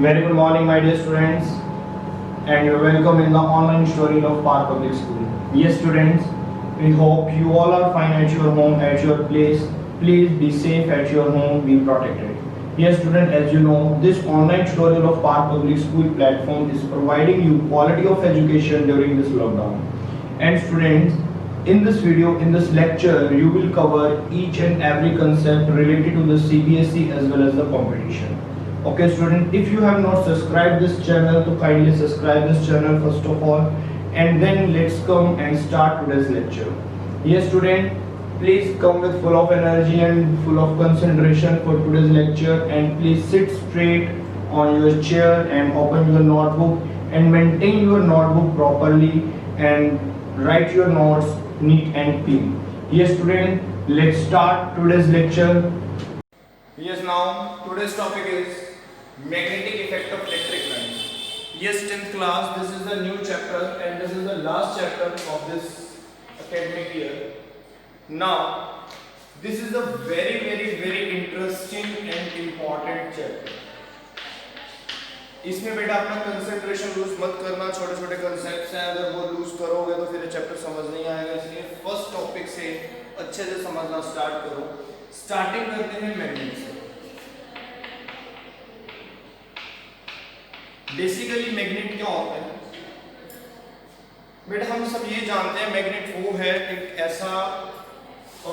Very good morning, my dear students, and you're welcome in the online story of Park Public School. Yes, students, we hope you all are fine at your home, at your place. Please be safe at your home, be protected. Yes, student, as you know, this online tutorial of Park Public School platform is providing you quality of education during this lockdown. And students, in this video, in this lecture, you will cover each and every concept related to the CBSE as well as the competition. Okay, student, if you have not subscribed this channel, to kindly subscribe this channel first of all, and then let's come and start today's lecture. Yes, student, please come with full of energy and full of concentration for today's lecture, and please sit straight on your chair and open your notebook and maintain your notebook properly and write your notes neat and clean. Yes, student, let's start today's lecture. Yes, now today's topic is magnetic effect of electric current. Yes, 10th class, this is the new chapter and this is the last chapter of this academic year. Now, this is a very interesting and important chapter. इसमें बेटा अपना concentration loose मत करना, छोटे छोटे concepts हैं, अगर वो लूज करोगे तो फिर चैप्टर समझ नहीं आएगा, इसलिए फर्स्ट टॉपिक से अच्छे से समझना स्टार्ट करो। स्टार्टिंग करते हैं मैग्नेट से। बेसिकली मैग्नेट क्या होता है बेटा, हम सब ये जानते हैं मैग्नेट वो है एक ऐसा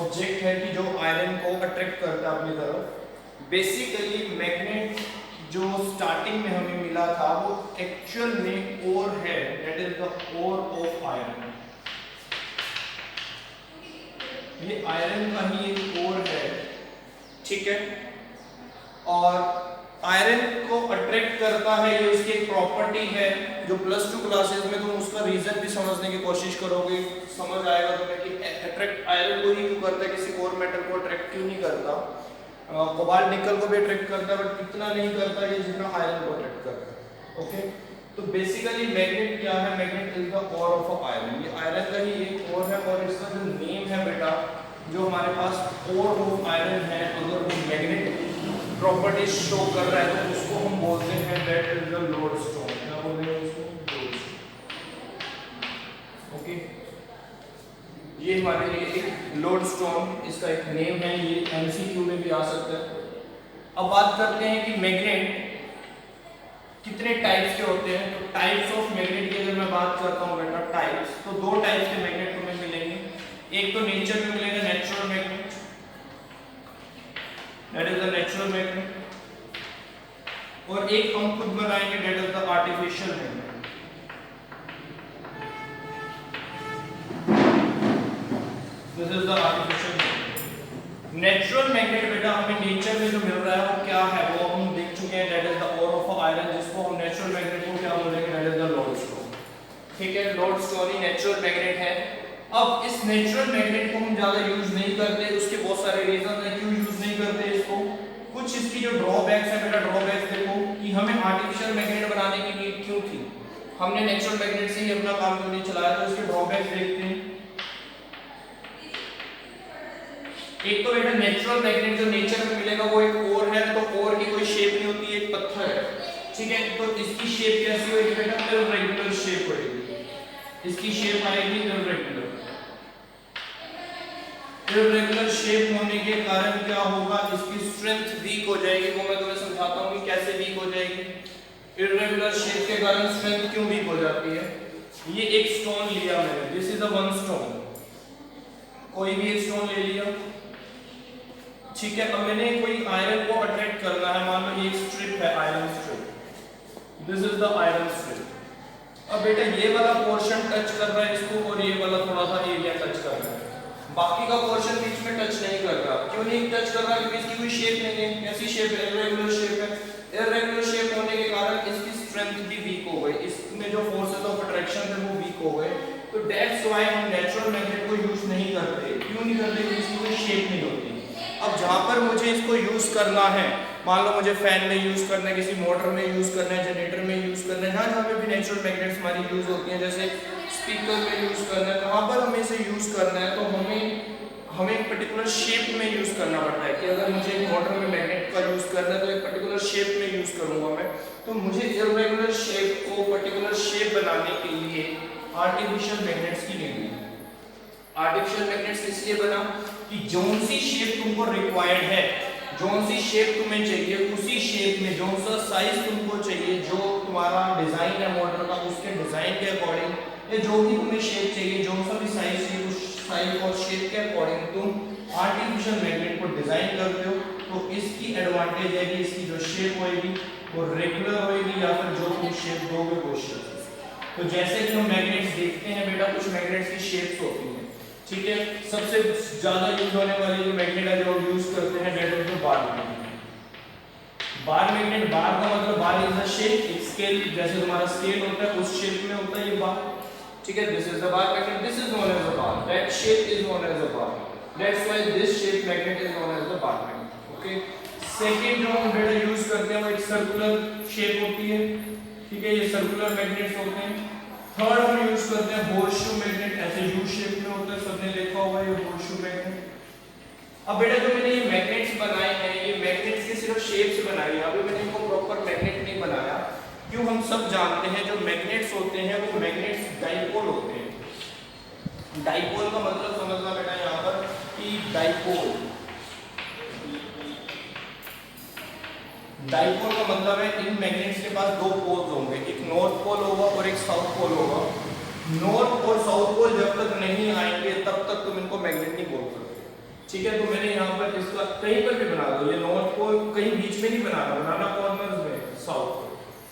ऑब्जेक्ट है कि जो आयरन को अट्रैक्ट करता है अपनी तरफ। बेसिकली मैग्नेट जो स्टार्टिंग में हमें मिला था वो एक्चुअल में ओर है, that is the ore of iron. ये आयरन का ही एक ओर है, ठीक है। और आयरन को अट्रैक्ट करता है, ये उसकी एक प्रॉपर्टी है जो प्लस 2 क्लासेस में तुम उसका रीजन भी समझने की कोशिश करोगे, समझ आएगा तुम्हें कि अट्रैक्ट आयरन को ही क्यों करता है, किसी और मेटल को अट्रैक्ट क्यों नहीं करता। कोबाल्ट निकल को भी अट्रैक्ट करता है बट इतना नहीं करता ये जितना आयरन को अट्रैक्ट करता है। ओके, तो बेसिकली मैग्नेट क्या है, magnet is the core of iron. ये आयरन का ही एक कोर है और इसका जो नेम है बेटा, जो हमारे पास कोर ऑफ आयरन है, अगर वो मैग्नेट प्रॉपर्टीज शो कर रहा है तो उसको हम बोलते हैं दैट इज द लोडस्टोन। क्या बोलते हैं उसको? ओके, ये हमारे लिए एक लोडस्टोन, इसका एक नेम है, ये एमसीक्यू में भी आ सकता है। अब बात करते हैं कि मैग्नेट कितने टाइप्स के होते हैं। तो टाइप्स ऑफ मैग्नेट की अगर मैं बात करता हूँ बेटा टाइप्स, तो दो टाइप्स के मैग्नेट तुम्हें मिलेंगे। एक तो नेचर में मिलेगा natural magnet, that is the natural magnet, और एक हम खुद बनाएंगे that is the artificial magnet. This is the artificial magnet. Natural magnet बेटा हमें नेचर में जो मिल रहा है वो क्या है, वो हम देख चुके हैं, that is the ore of iron, जिसको हम नेचुरल मैग्नेट को क्या बोलेंगे, that is the lodestone। ठीक है, lodestone ही नेचुरल मैग्नेट है। अब इस नेचुरल मैग्नेट को हम ज्यादा यूज नहीं करते, उसके बहुत सारे रीजन हैं क्यों यूज नहीं करते इसको। कुछ इसकी जो ड्रॉबैक्स है बेटा, ड्रॉबैक्स देखो कि हमें आर्टिफिशियल मैग्नेट बनाने की नीड क्यों थी, हमने नेचुरल मैग्नेट से ही अपना काम क्यों नहीं चलाया। तो इसके ड्रॉबैक्स देखते हैं। एक तो बेटा नेचुरल मैग्नेट जो नेचर में मिलेगा वो एक ओर है, तो ओर की कोई शेप नहीं होती, एक पत्थर है, ठीक है। तो इसकी शेप कैसी होगी बेटा, इररेगुलर शेप होगी, इसकी शेप आएगी इररेगुलर। इररेगुलर शेप होने के कारण क्या होगा, इसकी स्ट्रेंथ वीक हो जाएगी। वो मैं तुम्हें समझाता हूँ कि कैसे वीक हो जाएगी। इररेगुलर शेप के कारण स्ट्रेंथ क्यों वीक हो जाती है। ये एक स्टोन लिया मैंने, this is the one stone, कोई भी एक स्टोन ले लिया, ठीक है। अब मैंने कोई आयरन को अट्रैक्ट करना है, मान लो ये स्ट्रिप है, iron strip, this is the iron strip. अब बेटा ये वाला पोर्शन टच कर रहा है इसको और ये वाला थोड़ा सा एरिया टच कर रहा है, बाकी का पोर्शन बीच में टच नहीं कर रहा। क्यों नहीं टच कर रहा, क्योंकि इसकी कोई शेप नहीं है, कैसी शेप है, इररेगुलर शेप है। इररेगुलर शेप होने के कारण इसकी स्ट्रेंथ भी वीक हो गई, इसमें जो फोर्सेस ऑफ अट्रैक्शन थे वो वीक हो गए। तो दैट्स व्हाई हम नेचुरल मैग्नेट को यूज नहीं करते। क्यों नहीं करते, क्योंकि इसकी कोई शेप नहीं होती। अब जहां पर मुझे इसको यूज करना है, मान लो मुझे फैन में यूज करना है, किसी मोटर में यूज करना है, जनरेटर में यूज करना है, जहां पे भी नेचुरल मैग्नेट्स हमारी यूज होती हैं, जैसे स्पीकर में यूज करना है, कहां पर हमें इसे यूज करना है, तो हमें हमें एक पर्टिकुलर शेप में यूज करना पड़ता है कि अगर मुझे एक मोटर में मैग्नेट का यूज करना है तो एक पर्टिकुलर शेप में यूज करूंगा मैं। तो मुझे इरेगुलर शेप को पर्टिकुलर शेप बनाने के लिए आर्टिफिशियल मैग्नेट्स की नीड है। आर्टिफिशियल मैग्नेट्स इसलिए बना कि जौन सी शेप तुमको रिक्वायर्ड है, जौन सी शेप तुम्हें चाहिए, उसी शेप में जौन सा साइज तुमको चाहिए, जो तुम्हारा डिजाइन है मोटर का उसके डिजाइन के अकॉर्डिंग, या जो भी तुम्हें शेप चाहिए, जौन सा भी साइज चाहिए उस साइज और शेप के अकॉर्डिंग तुम आर्टिफिशियल मैग्नेट को डिजाइन करते हो। तो इसकी एडवांटेज है कि इसकी जो शेप होगी वो रेगुलर होगी या फिर जो तुम शेप दोगे वो शेप। तो जैसे कि हम मैग्नेट्स देखते हैं बेटा, कुछ मैग्नेट्स की शेप्स होती हैं, ठीक है। सबसे ज्यादा यूज होने वाली जो मैग्नेट है जो यूज करते हैं that is the bar magnet. Bar magnet, bar का मतलब बार इज द शेप, एक स्केल जैसे तुम्हारा स्केल होता है उस शेप में होता है ये बार, ठीक है। This is the bar magnet, this is known as a bar, that shape is known as a bar, that's why this shape magnet is known as the bar magnet, okay. Second जो हम बेटा use करते हैं वो एक circular shape होती है, ठीक है, ये सर्कुलर मैग्नेट्स होते हैं। थर्ड हम यूज करते हैं होर्सशू मैग्नेट, ऐसे यू शेप में होता है, सबने देखा होगा ये होर्सशू मैग्नेट। अब बेटा जो मैंने ये मैग्नेट्स बनाए हैं, ये मैग्नेट्स की सिर्फ शेप से बनाई है, अभी मैंने इनको प्रॉपर मैग्नेट नहीं बनाया। क्यों? हम सब जानते हैं जो मैग्नेट्स होते हैं वो मैग्नेट्स डाइपोल होते हैं। डाइपोल का मतलब समझना बेटा यहाँ पर कि डाइपोल, डाइपोल का मतलब है इन मैग्नेट्स के पास दो पोल्स होंगे, एक नॉर्थ पोल होगा और एक साउथ पोल होगा। नॉर्थ और साउथ पोल जब तक नहीं आएंगे तब तक तुम इनको मैग्नेट नहीं बोल सकते, ठीक है। तो मैंने यहाँ पर इसका कहीं पर भी बना दो, ये नॉर्थ पोल कहीं बीच में नहीं बनाना कॉर्नर्स में, साउथ।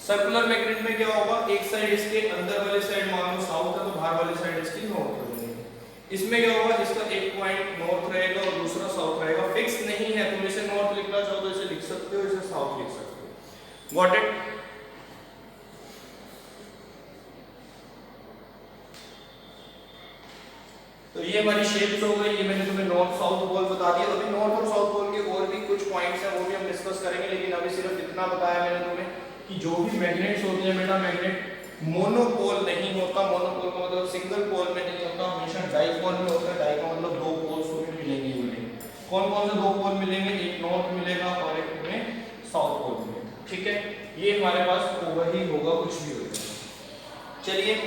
सर्कुलर मैग्नेट में क्या होगा, एक साइड इसके अंदर वाले साइड मान लो साउथ है तो बाहर वाले साइड इसकी नॉर्थ हो जाएगी। इसमें क्या होगा, इसका एक पॉइंट नॉर्थ रहेगा और दूसरा साउथ रहेगा, फिक्स नहीं है। तुम इसे नॉर्थ लिखना चाहो तो इसे लिख सकते हो, इसे साउथ लिख सकते हो। Got it? तो ये हमारी शेप्स हो गई, ये मैंने तुम्हें नॉर्थ साउथ पोल बता दिया। अभी नॉर्थ और साउथ पोल के और भी कुछ पॉइंट्स हैं वो भी हम डिस्कस करेंगे, लेकिन अभी सिर्फ इतना बताया मैंने तुम्हें कि जो भी मैग्नेट्स होते हैं बेटा, मैग्नेट मोनोपोल नहीं होता। मोनोपोल का मतलब सिंगल पोल में नहीं होता, हमेशा डाइपोल में होता है। डाइ का मतलब दो पोल्स तुम्हें मिलेंगे ही मिलेंगे। कौन कौन से दो पोल मिलेंगे, एक नॉर्थ मिलेगा और एक तुम्हें साउथ पोल मिलेगा, ठीक है। ये हमारे पास वही होगा, कुछ भी होगा। चलिए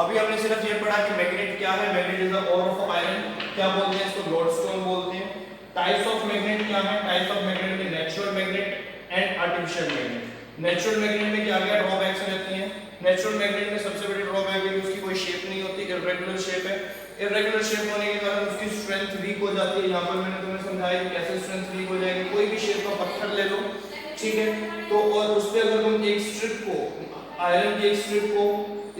अभी हमने सिर्फ ये पढ़ा कि मैग्नेट क्या है। Magnet is the ore of iron, क्या बोलते हैं इसको, लोडस्टोन बोलते हैं। टाइप्स ऑफ मैग्नेट क्या है, टाइप्स ऑफ मैग्नेट में natural magnet and artificial magnet. Natural magnet में क्या क्या ड्रॉबैक्स रहती हैं। नेचुरल मैग्नेट में सबसे बड़ी ड्रॉबैक है कि उसकी कोई शेप नहीं होती, इरेगुलर शेप है। इरेगुलर शेप होने के कारण उसकी स्ट्रेंथ वीक हो जाती है। यहाँ पर मैंने तुम्हें समझाया कि कैसे स्ट्रेंथ वीक हो जाएगी। कोई भी शेप का पत्थर ले लो, ठीक है, तो और उस पर अगर तुम एक स्ट्रिप को, आयरन की एक स्ट्रिप को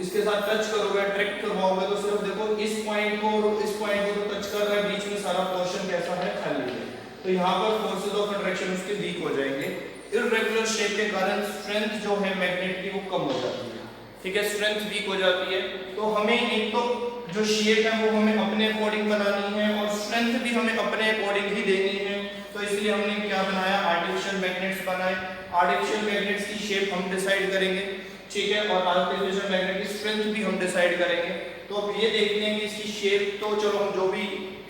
इसके साथ टच करोगे, ट्रैक करवाओगे, तो सिर्फ देखो इस पॉइंट को और इस पॉइंट को तो टच कर रहा है, बीच में सारा पोर्शन कैसा है, खाली है। तो यहाँ पर फोर्सेस ऑफ अट्रैक्शन उसके वीक हो जाएंगे। इरेगुलर शेप के कारण स्ट्रेंथ जो है मैग्नेट की वो कम हो जाती है, ठीक है, स्ट्रेंथ वीक हो जाती है। तो हमें एक तो जो शेप है वो हमें अपने अकॉर्डिंग बनानी है और स्ट्रेंथ भी हमें अपने अकॉर्डिंग ही देनी है। तो इसलिए हमने क्या बनाया, आर्टिफिशियल मैग्नेट्स बनाए। आर्टिफिशियल मैग्नेट्स की शेप हम डिसाइड करेंगे, ठीक है, और आर्टिफिशियल मैग्नेट की स्ट्रेंथ भी हम डिसाइड करेंगे। तो अब ये देखते हैं कि इसकी शेप तो चलो हम जो भी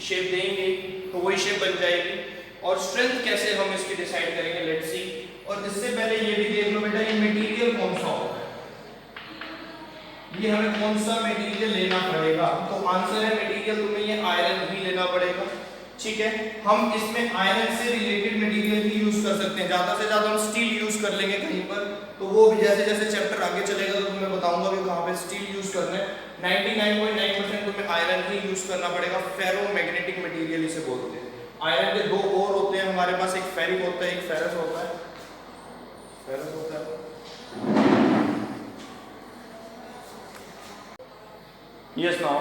शेप देंगे तो वही शेप बन जाएगी, और स्ट्रेंथ कैसे हम इसकी डिसाइड करेंगे, लेट्स सी। और इससे पहले ये भी देख लो बेटा, ये मटेरियल कौन सा होगा, ये हमें कौन सा मटेरियल लेना पड़ेगा। तो आंसर है मटेरियल तुम्हें ये आयरन ही लेना पड़ेगा, ठीक है। हम इसमें आयरन से रिलेटेड मटेरियल भी यूज कर सकते हैं, ज्यादा से ज्यादा हम स्टील यूज कर लेंगे कहीं पर, तो वो भी जैसे जैसे चैप्टर आगे चलेगा तो मैं बताऊंगा कि कहां पे स्टील यूज करना है। 99.9% तुम्हें आयरन ही यूज करना पड़ेगा। फेरोमैग्नेटिक मटेरियल इसे बोलते हैं। आयरन के दो और होते हैं हमारे पास, एक फेरिक होता है, एक फेरस होता है। फेरस होता है, यस नाउ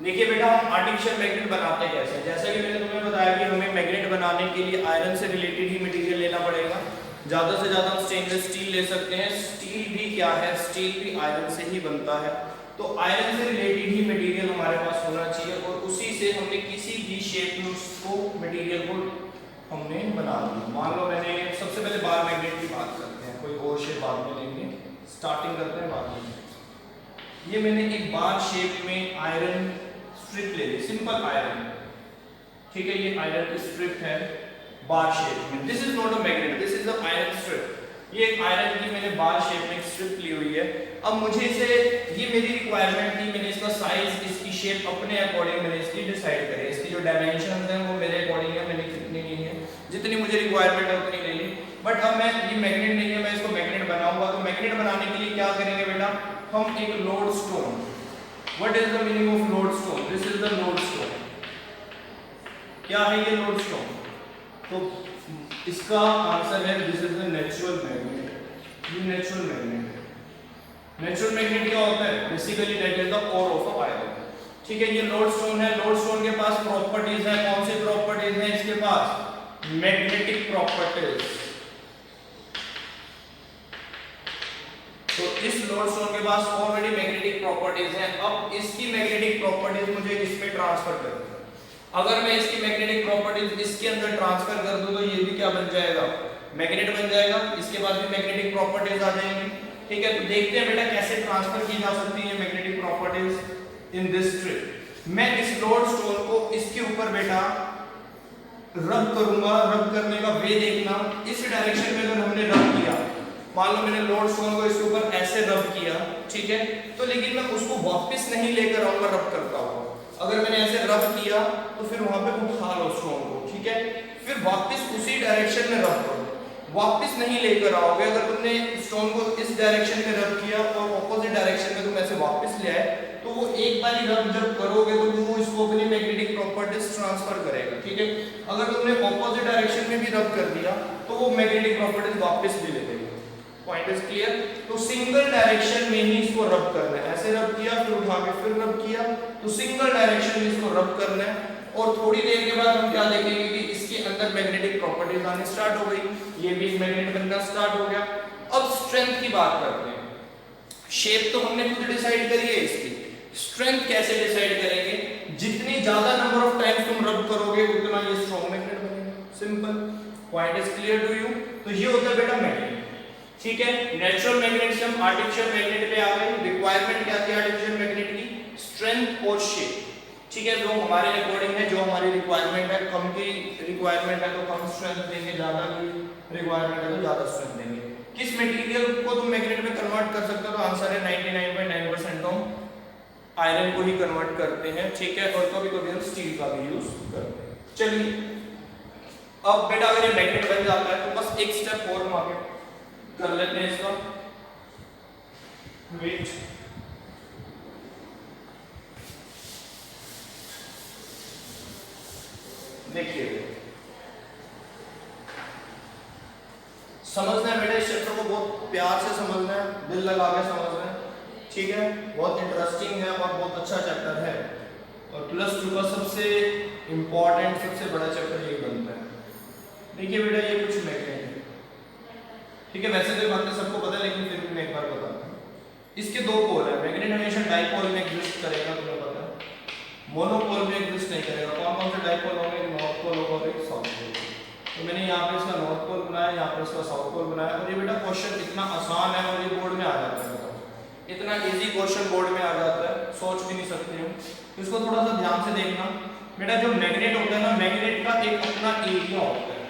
देखिए बेटा, हम आर्टिफिशियल मैग्नेट बनाते कैसे। जैसा कि मैंने तुम्हें बताया कि हमें मैग्नेट बनाने के लिए आयरन से रिलेटेड ही मटेरियल लेना पड़ेगा। ज्यादा से ज्यादा हम स्टेनलेस स्टील ले सकते हैं। स्टील भी क्या है, स्टील भी आयरन से ही बनता है। तो आयरन से रिलेटेड ही मटेरियल हमारे पास होना चाहिए और उसी से हमने किसी भी शेप में उसको मटेरियल को हमने बना दिया। मान लो मैंने सबसे पहले बार मैग्नेट की बात करते हैं, कोई और शेप बाद में लेंगे, स्टार्टिंग करते हैं बाद में। ये मैंने एक बार शेप में आयरन स्ट्रिप ले ली, सिंपल आयरन, ठीक है, ये आयरन की स्ट्रिप है बार शेप में। This is not a magnet, this is a iron strip. ये एक आयरन की मैंने बार शेप में स्ट्रिप ली हुई है। अब मुझे इसे, ये मेरी रिक्वायरमेंट थी, मैंने इसका साइज, इसकी शेप अपने अकॉर्डिंग मैंने इसकी डिसाइड करी। इसकी जो डायमेंशंस हैं वो मेरे अकॉर्डिंग है, मैंने कितनी ली है, जितनी मुझे रिक्वायरमेंट है उतनी ले ली। बट अब मैं, ये मैग्नेट नहीं है, मैं इसको मैग्नेट बनाऊंगा। तो मैग्नेट बनाने के लिए क्या करेंगे बेटा, हम एक load stone, what is the meaning of load stone, this is the load stone. क्या है ये लोड स्टोन? तो इसका आंसर है this is the natural magnet. ये नेचुरल मैग्नेट है। नेचुरल मैग्नेट क्या होता है? Basically that is the core of a iron. ठीक है, ये लोड स्टोन है। लोड स्टोन के पास प्रॉपर्टीज है, कौन सी प्रॉपर्टीज है इसके पास? Magnetic properties. तो इस लोड स्टोन के पास ऑलरेडी मैग्नेटिक प्रॉपर्टीज हैं। अब इसकी मैग्नेटिक प्रॉपर्टीज मुझे इसमें ट्रांसफर करनी है। अगर मैं इसकी मैग्नेटिक प्रॉपर्टीज इसके अंदर ट्रांसफर कर दूं तो ये भी क्या बन जाएगा? मैग्नेट बन जाएगा। इसके पास भी मैग्नेटिक प्रॉपर्टीज आ जाएंगी। ठीक है, तो देखते हैं बेटा कैसे ट्रांसफर की जा सकती है magnetic properties in this strip. मैं इस लोड स्टोन को इसके ऊपर बेटा रब करूंगा। रब करने का वे देखना, इस डायरेक्शन में अगर हमने रब किया, मान लो मैंने लोड स्टोन को इसके ऊपर ऐसे रब किया, ठीक है, तो लेकिन मैं उसको वापस नहीं लेकर आऊंगा रब करता हुआ। अगर मैंने ऐसे रब किया तो फिर वहां पे उठा लो स्टोन को, ठीक है, फिर वापस उसी डायरेक्शन में रब करो, वापस नहीं लेकर आओगे। अगर तुमने स्टोन को इस डायरेक्शन में रब किया और ऑपोजिट डायरेक्शन में तुम ऐसे वापस ले आए, तो वो एक बार ही रब जब करोगे तो वो इसको अपनी मैग्नेटिक प्रॉपर्टीज ट्रांसफर करेगा। ठीक है, अगर तुमने ऑपोजिट डायरेक्शन में भी रब कर दिया तो वो मैग्नेटिक प्रॉपर्टीज वापस भी ले लेगा। Point is clear? तो सिंगल डायरेक्शन में ही इसको रब करना है। ऐसे रब किया, फिर उठा के फिर रब किया, तो सिंगल डायरेक्शन में इसको रब करना है। और थोड़ी देर के बाद हम क्या देखेंगे कि इसके अंदर मैग्नेटिक प्रॉपर्टीज आने स्टार्ट हो गई, ये भी मैग्नेट बनना स्टार्ट हो गया। अब स्ट्रेंथ की बात करते हैं। शेप तो हमने खुद डिसाइड करी है, इसकी स्ट्रेंथ कैसे डिसाइड करेंगे? जितनी ज्यादा नंबर ऑफ टाइम्स तुम रब करोगे उतना ये स्ट्रॉन्ग मैग्नेट बनेगा। Simple. Point is clear to you? तो ये होता है बेटा मैग्नेट। ठीक है, नेचुरल मैग्नेट से हम आर्टिफिशियल मैग्नेट पे आ गए। रिक्वायरमेंट क्या थी आर्टिफिशियल मैग्नेट की? स्ट्रेंथ और शेप। ठीक है, जो हमारे अकॉर्डिंग है, जो हमारी रिक्वायरमेंट है, कम की रिक्वायरमेंट है तो कम स्ट्रेंथ देंगे, ज्यादा की रिक्वायरमेंट है तो ज्यादा स्ट्रेंथ देंगे। किस मटेरियल को तुम मैग्नेट में कन्वर्ट कर सकते हो? तो आंसर है 99.9% हम आयरन को ही कन्वर्ट करते हैं। ठीक है, और कभी-कभी हम स्टील का भी यूज करते हैं। चलिए, अब बेटा अगर ये मैग्नेट बन जाता है तो बस एक स्टेप और हम आगे कर लेते हैं इसका। वेट, देखिए समझना है बेटा, इस चैप्टर को बहुत प्यार से समझना है, दिल लगा के समझना है। ठीक है, बहुत इंटरेस्टिंग है और बहुत अच्छा चैप्टर है। और प्लस 2 का सबसे इंपॉर्टेंट, सबसे बड़ा चैप्टर यही बनता है। देखिए बेटा, ये कुछ मैग्नेट है। ठीक है, वैसे तो बातें सबको पता है, लेकिन फिर भी मैं एक बार बताता हूँ। इसके दो पोल है। मैग्नेट हमेशा डाइपोल में एग्जिस्ट करेगा, तुम्हें पता है, मोनोपोल में एग्जिस्ट नहीं करेगा। कौन कौन से डाइपोल होंगे? नॉर्थ पोल होगा और एक साउथ पोल। तो मैंने यहाँ पे इसका नॉर्थ पोल बनाया, यहाँ पे इसका साउथ पोल बनाया। और ये बेटा क्वेश्चन इतना आसान है और ये बोर्ड में आ जाता है, इतना इजी क्वेश्चन बोर्ड में आ जाता है, सोच भी नहीं सकते हो। इसको थोड़ा सा ध्यान से देखना बेटा। जो मैग्नेट होता है ना, मैग्नेट का एक अपना एरिया होता है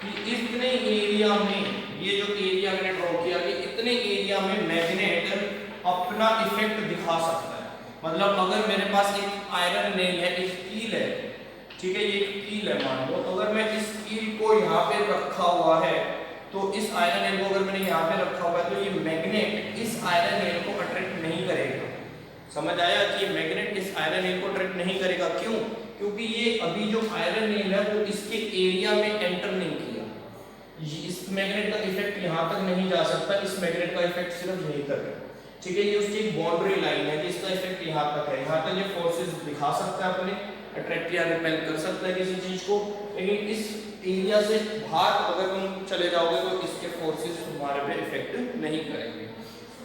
कि इतने एरिया में, ये जो एरिया मैंने ड्रॉ किया कि इतने एरिया में मैग्नेट अपना इफेक्ट दिखा सकता है। मतलब अगर मेरे पास एक आयरन नेल है, एक कील है, ठीक है, ये एक कील है मान लो, अगर मैं इस कील को यहाँ पे रखा हुआ है, तो इस आयरन नेल को अगर मैंने यहाँ पे रखा हुआ है, तो ये मैग्नेट इस आयरन नेल को अट्रैक्ट नहीं करेगा। समझ आया कि ये मैग्नेट इस आयरन नेल को अट्रैक्ट नहीं करेगा। क्यों? क्योंकि ये अभी जो आयरन नेल है वो इसके एरिया में एंटर नहीं किया। इस मैग्नेट का इफेक्ट यहाँ तक नहीं जा सकता, इस मैग्नेट का इफेक्ट सिर्फ यहीं तक है। ठीक है, ये उसकी एक बाउंड्री लाइन है कि इसका इफेक्ट यहाँ तक है। यहाँ तक ये फोर्सेस दिखा सकता है, अपने अट्रैक्ट या रिपेल कर सकता है किसी चीज को, लेकिन इस एरिया से बाहर अगर तुम चले जाओगे तो इसके फोर्सेस तुम्हारे पे इफेक्ट नहीं करेंगे।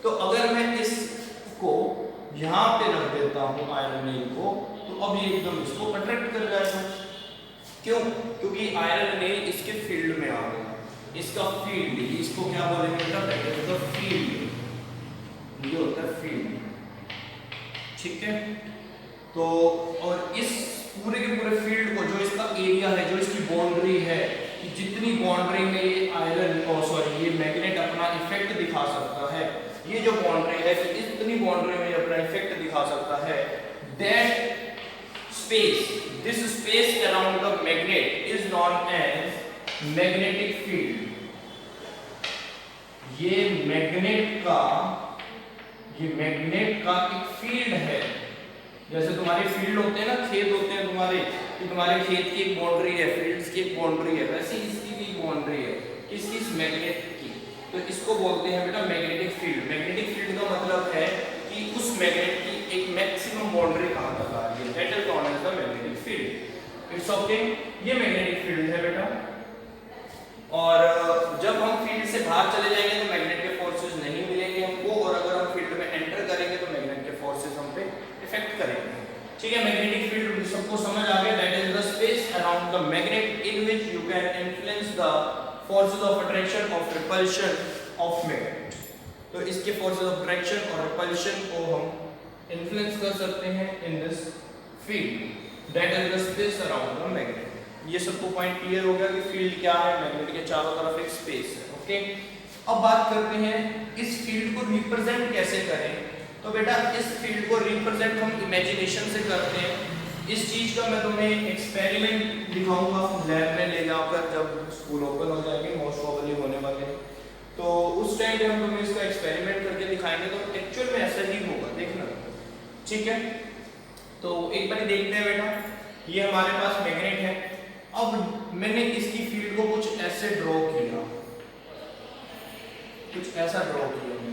तो अगर मैं इसको यहाँ पे रख देता हूँ आयरन नेल को, तो अब ये एकदम इसको अट्रैक्ट कर जाएगा। क्यों? क्योंकि आयरन नेल इसके फील्ड में आ गया। इसका फील्ड, इसको क्या बोलेंगे बेटा? That is the field. ये होता है फील्ड। ठीक है, तो और इस पूरे के पूरे फील्ड को, जो इसका एरिया है, जो इसकी बाउंड्री है, कि जितनी बाउंड्री में ये ये मैग्नेट अपना इफेक्ट दिखा सकता है, ये जो बाउंड्री है कि इतनी बाउंड्री में अपना इफेक्ट दिखा सकता है, that space, this space around the magnet is known as magnetic field. ये मैग्नेट का एक फील्ड है। जैसे तुम्हारे फील्ड होते हैं ना, खेत होते हैं तुम्हारे, कि तुम्हारे खेत की एक बाउंड्री है, फील्ड्स की एक बाउंड्री है, वैसे इसकी भी बाउंड्री है, किसकी? इस मैग्नेट की। तो इसको बोलते हैं बेटा मैग्नेटिक फील्ड। मैग्नेटिक फील्ड का मतलब है कि उस मैग्नेट की एक मैक्सिमम बाउंड्री कहां तक आ रही है, that is known as the magnetic field. It's okay, ये मैग्नेटिक फील्ड है बेटा। और जब हम फील्ड से बाहर चले जाएंगे तो मैग्नेट के फोर्सेस नहीं मिलेंगे हमको, और अगर हम फील्ड में एंटर करेंगे तो मैग्नेट के फोर्सेस हम पे इफेक्ट करेंगे। ठीक है, मैग्नेटिक फील्ड सबको समझ आ गया, that is the space around the magnet in which you can influence the forces of attraction of repulsion of magnet. तो इसके फोर्सेस ऑफ अट्रैक्शन और रिपल्शन को हम इन्फ्लुएंस कर सकते हैं in this field, that is the space around the magnet. ये सबको पॉइंट क्लियर हो गया कि फील्ड क्या है, मैग्नेट के चारों तरफ एक स्पेस है। ओके, अब बात करते हैं इस फील्ड को रिप्रेजेंट कैसे करें। तो बेटा इस फील्ड को रिप्रेजेंट हम इमेजिनेशन से करते हैं। इस चीज का मैं तुम्हें एक्सपेरिमेंट दिखाऊंगा लैब में ले जाकर, जब स्कूल ओपन हो जाएंगे, मोस्ट प्रोबेबली होने वाले हैं, तो उस टाइम पे हम तुम्हें इसका एक्सपेरिमेंट करके दिखाएंगे, तो एक्चुअल में ऐसा ही होगा, देखना। ठीक है, तो एक बार देखते हैं बेटा, ये हमारे पास मैग्नेट है। अब मैंने इसकी फील्ड को कुछ ऐसे ड्रॉ किया, कुछ ऐसा ड्रॉ किया मैंने।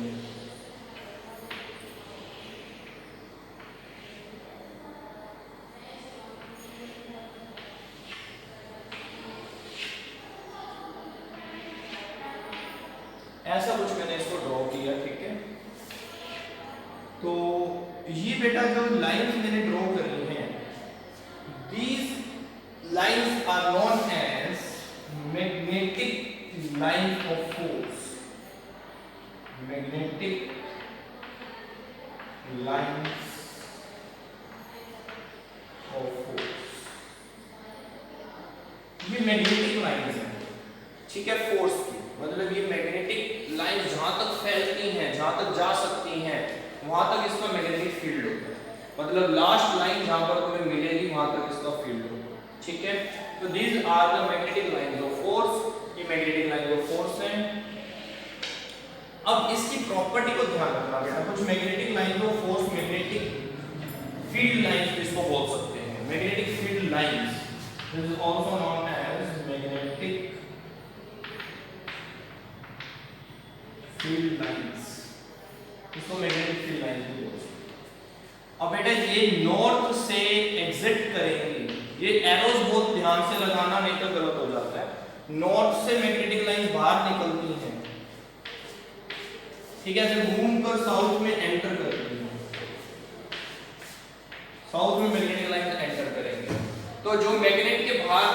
ऐसा कुछ मैंने इसको ड्रॉ किया, ठीक है। तो ये बेटा जो लाइंस मैंने ड्रॉ करी हैं, these lines are known as magnetic lines of force, magnetic lines of force। ये मैग्नेटिक लाइंस हैं, ठीक है, फोर्स की, मतलब ये मैग्नेटिक लाइंस जहां तक फैलती हैं, जहां तक जा सकती हैं, वहां तक इसका मैग्नेटिक फील्ड होता है। मतलब लास्ट लाइन जहां पर तुम्हें मिलेगी वहां तक इसका फील्ड होगा। ठीक है, तो these are the magnetic lines of force, ये मैग्नेटिक लाइन ऑफ फोर्स हैं। अब इसकी प्रॉपर्टी को ध्यान रखना बेटा, कुछ magnetic line of force magnetic field lines इसको बोल सकते हैं, magnetic field lines, this is also known as magnetic field lines, इसको मैग्नेटिक फील्ड लाइंस भी बोलते हैं। अब बेटा ये नॉर्थ से एग्जिट करेंगे, ये एरोज बहुत ध्यान से लगाना, नहीं तो गलत हो जाता है। नॉर्थ से मैग्नेटिक लाइंस बाहर निकलती हैं, ठीक है, ऐसे घूमकर साउथ में एंटर करती हैं, साउथ में मैग्नेटिक लाइंस एंटर करेंगे। तो जो मैग्नेट के भाग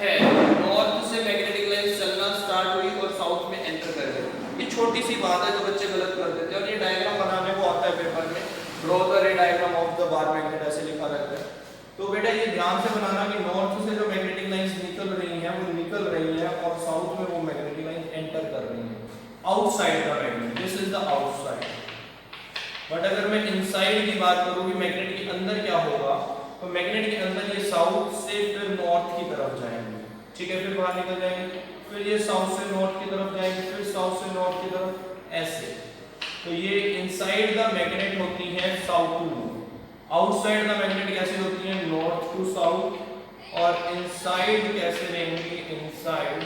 है, नॉर्थ से मैग्नेटिक लाइंस चलना स्टार्ट हुई और साउथ में एंटर कर गई। ये छोटी सी बात है जो बच्चे गलत कर देते हैं, और ये डायग्राम बनाने को आता है पेपर में, ड्रॉ द रे diagram of the bar magnet, ऐसे लिखा रहता है। तो बेटा ये ध्यान से बनाना कि नॉर्थ से जो मैग्नेटिक लाइंस निकल रही हैं वो निकल रही हैं, और साउथ में वो मैग्नेटिक लाइंस एंटर कर रही हैं, outside the magnet, this is the outside. But अगर मैं इनसाइड की बात करूं कि मैग्नेट के अंदर क्या होगा, तो मैग्नेट के अंदर ये साउथ से फिर नॉर्थ की तरफ जाएंगे, ठीक है, फिर बाहर निकल जाएंगे, फिर ये साउथ से नॉर्थ की तरफ जाएंगे, फिर साउथ से नॉर्थ की तरफ, ऐसे। तो ये इनसाइड द मैग्नेट होती है south to north, outside the magnet कैसे होती है नॉर्थ टू साउथ, और इनसाइड कैसे रहेंगी इनसाइड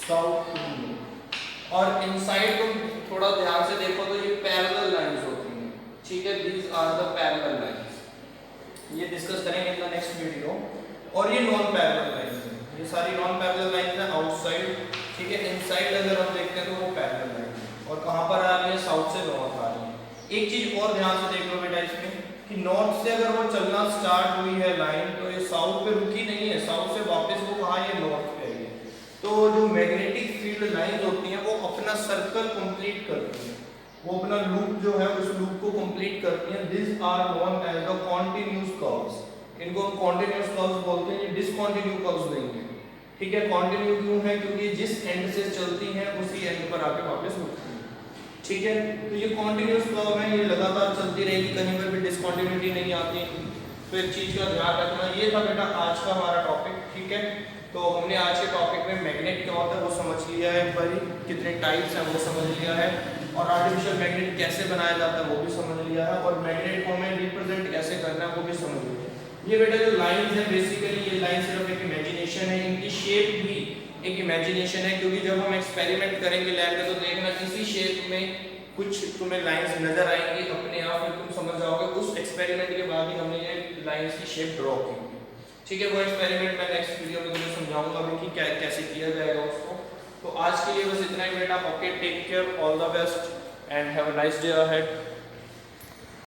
साउथ टू नॉर्थ। और इनसाइड को थोड़ा ध्यान से देखो तो ये पैरेलल लाइंस होती हैं, ठीक है, these are the parallel lines, ये डिस्कस करेंगे इन द नेक्स्ट वीडियो। और ये नॉन पैरेलल लाइंस हैं, ये सारी नॉन पैरेलल लाइंस हैं आउटसाइड, ठीक है। इनसाइड अगर हम देखते हैं तो वो पैरेलल लाइन है, और कहां पर आ रही है, साउथ से नॉर्थ आ रही है। एक चीज और ध्यान से देख लो बेटा इसमें, कि नॉर्थ से अगर वो चलना स्टार्ट हुई है लाइन, तो ये साउथ पे रुकी नहीं है, साउथ से वापस वो कहां है, नॉर्थ पे है। तो जो मैग्नेटिक फील्ड लाइंस होती हैं वो अपना सर्कल कंप्लीट करती हैं, वो अपना लूप जो है उस लूप को कंप्लीट करती हैं। This are known as the continuous curves, इनको हम कॉन्टिन्यूस कर्व्स बोलते हैं, ये डिसकंटिन्यू कर्व्स नहीं है। ठीक है, कॉन्टिन्यू क्यों है? क्योंकि जिस एंड से चलती हैं उसी एंड पर आके वापस रुकती हैं। ठीक है, तो ये कॉन्टिन्यूस कर्व है, ये लगातार चलती रहेगी, कहीं पर भी डिसकंटिन्यूटी नहीं आती। तो एक चीज का ध्यान रखना। ये था बेटा आज का हमारा टॉपिक। ठीक है, तो हमने आज के टॉपिक में मैग्नेट क्या होता है वो समझ लिया है, एक बार कितने टाइप्स हैं वो समझ लिया है, और आर्टिफिशियल मैग्नेट कैसे बनाया जाता है वो भी समझ लिया है, और मैग्नेट को हमें रिप्रेजेंट कैसे करना है वो भी समझ लिया है। ये बेटा जो लाइंस है बेसिकली ये लाइन सिर्फ एक इमेजिनेशन है, इनकी शेप भी एक इमेजिनेशन है, क्योंकि जब हम एक्सपेरिमेंट करेंगे लैब में तो देखना इसी शेप में कुछ तुम्हें लाइंस नजर आएंगी अपने आप, फिर तुम समझ जाओगे उस एक्सपेरिमेंट के बाद ही हमने ये लाइंस की शेप ड्रॉ की। ठीक है, वो एक्सपेरिमेंट मैं नेक्स्ट वीडियो में तुम्हें समझाऊंगा अभी कि कैसे किया जाएगा उसको। तो आज के लिए बस इतना ही बेटा। Okay, take care, all the best and have a nice day ahead.